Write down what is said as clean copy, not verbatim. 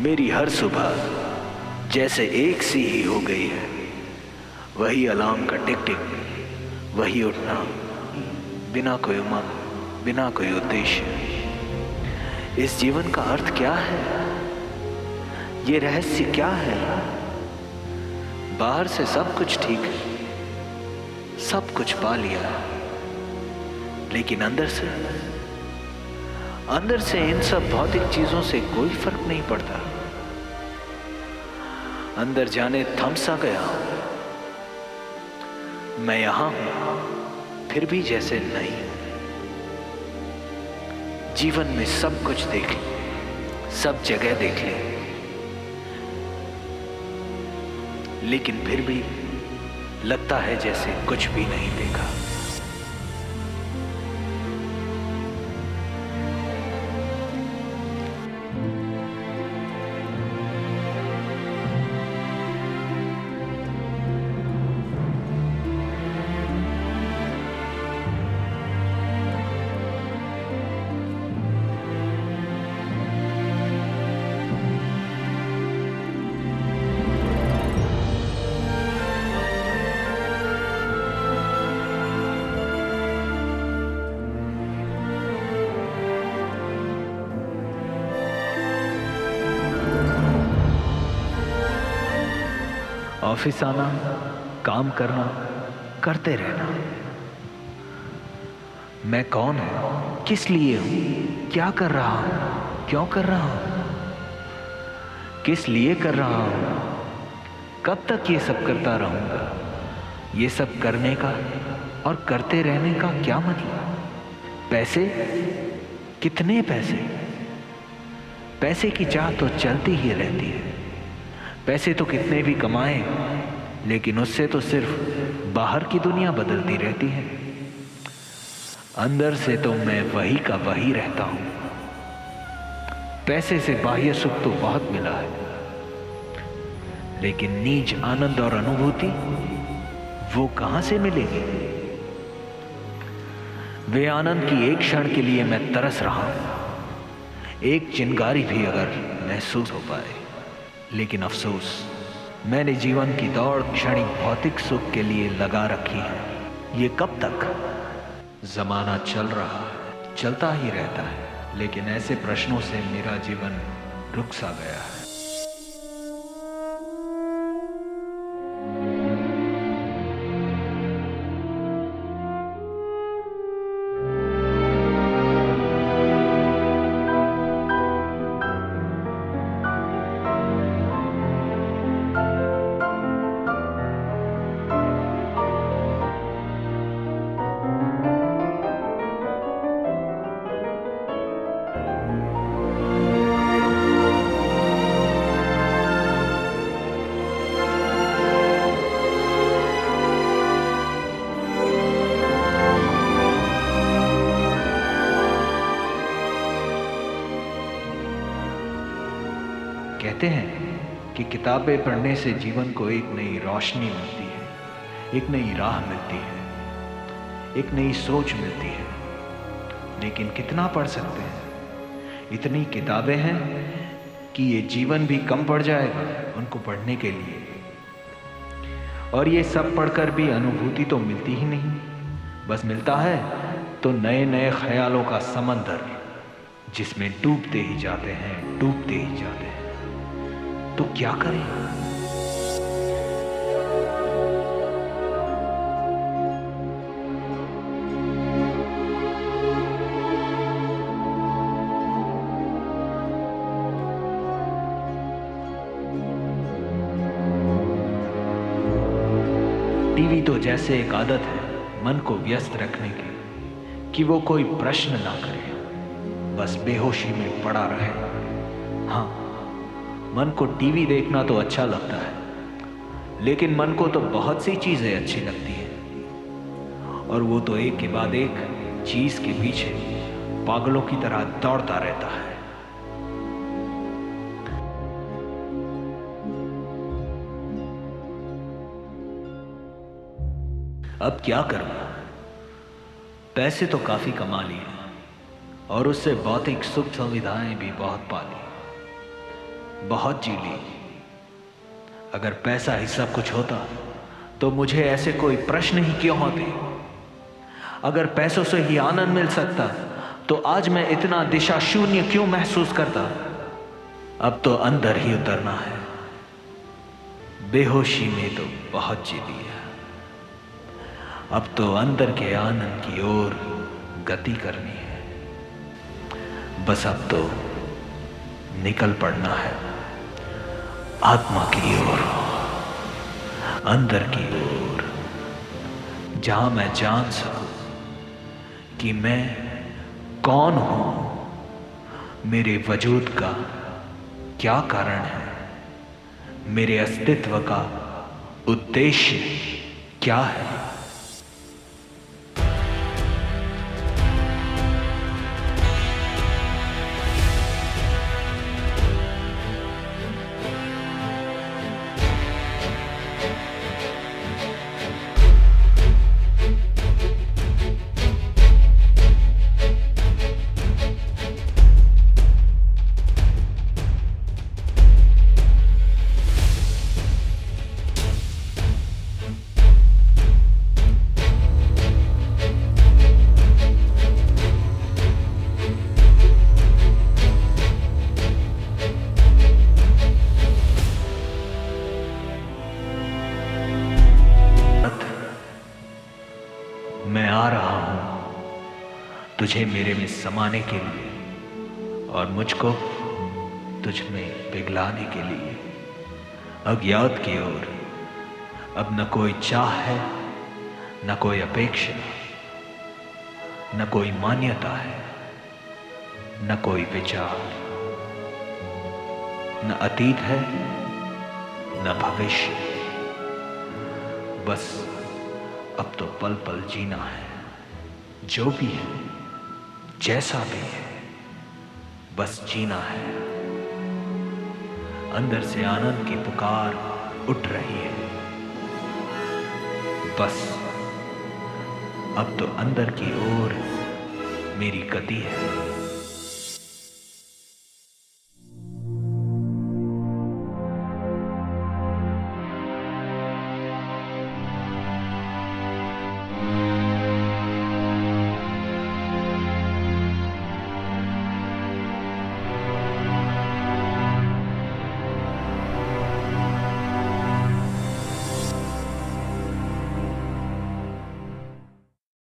मेरी हर सुबह जैसे एक सी ही हो गई है। वही अलार्म का टिक टिक, वही उठना, बिना कोई उमंग, बिना कोई उद्देश्य। इस जीवन का अर्थ क्या है? ये रहस्य क्या है? बाहर से सब कुछ ठीक है, सब कुछ पा लिया, लेकिन अंदर से इन सब भौतिक चीजों से कोई फर्क नहीं पड़ता। अंदर जाने थम सा गया हूं। मैं यहां हूं, फिर भी जैसे नहीं हूं। जीवन में सब कुछ देख ले, सब जगह देख ले, लेकिन फिर भी लगता है जैसे कुछ भी नहीं देखा। ऑफिस आना, काम करना, करते रहना। मैं कौन हूं? किस लिए हूं? क्या कर रहा हूं? क्यों कर रहा हूं? किस लिए कर रहा हूं? कब तक ये सब करता रहूंगा? ये सब करने का और करते रहने का क्या मतलब? पैसे? कितने पैसे? पैसे की चाह तो चलती ही रहती है। पैसे तो कितने भी कमाएं, लेकिन उससे तो सिर्फ बाहर की दुनिया बदलती रहती है। अंदर से तो मैं वही का वही रहता हूं। पैसे से बाह्य सुख तो बहुत मिला है, लेकिन नीज आनंद और अनुभूति वो कहां से मिलेगी? वे आनंद की एक क्षण के लिए मैं तरस रहा हूं, एक चिंगारी भी अगर महसूस हो पाए। लेकिन अफसोस, मैंने जीवन की दौड़ क्षणिक भौतिक सुख के लिए लगा रखी है। ये कब तक? जमाना चल रहा है, चलता ही रहता है, लेकिन ऐसे प्रश्नों से मेरा जीवन रुक सा गया है। कहते हैं कि किताबें पढ़ने से जीवन को एक नई रोशनी मिलती है, एक नई राह मिलती है, एक नई सोच मिलती है। लेकिन कितना पढ़ सकते हैं? इतनी किताबें हैं कि ये जीवन भी कम पड़ जाएगा उनको पढ़ने के लिए। और ये सब पढ़कर भी अनुभूति तो मिलती ही नहीं। बस मिलता है तो नए नए ख्यालों का समंदर, जिसमें डूबते ही जाते हैं, डूबते ही जाते हैं। तो क्या करें? टीवी तो जैसे एक आदत है मन को व्यस्त रखने की, कि वो कोई प्रश्न ना करे, बस बेहोशी में पड़ा रहे। हाँ, मन को टीवी देखना तो अच्छा लगता है, लेकिन मन को तो बहुत सी चीजें अच्छी लगती हैं, और वो तो एक के बाद एक चीज के पीछे पागलों की तरह दौड़ता रहता है। अब क्या करूं? पैसे तो काफी कमा लिए और उससे भौतिक सुख सुविधाएं भी बहुत पा ली। बहुत जी ली। अगर पैसा ही सब कुछ होता तो मुझे ऐसे कोई प्रश्न ही क्यों होते। अगर पैसों से ही आनंद मिल सकता तो आज मैं इतना दिशा शून्य क्यों महसूस करता। अब तो अंदर ही उतरना है, बेहोशी में तो बहुत जी लिया। अब तो अंदर के आनंद की ओर गति करनी है। बस अब तो निकल पड़ना है आत्मा की ओर, अंदर की ओर, जहां मैं जान सकूं कि मैं कौन हूं, मेरे वजूद का क्या कारण है, मेरे अस्तित्व का उद्देश्य क्या है। मैं आ रहा हूं तुझे मेरे में समाने के लिए और मुझको तुझ में पिघलाने के लिए। अज्ञात की ओर अब न कोई चाह है, न कोई अपेक्षा, न कोई मान्यता है, न कोई विचार, न अतीत है न भविष्य। बस अब तो पल पल जीना है, जो भी है जैसा भी है, बस जीना है। अंदर से आनंद की पुकार उठ रही है। बस अब तो अंदर की ओर मेरी गति है।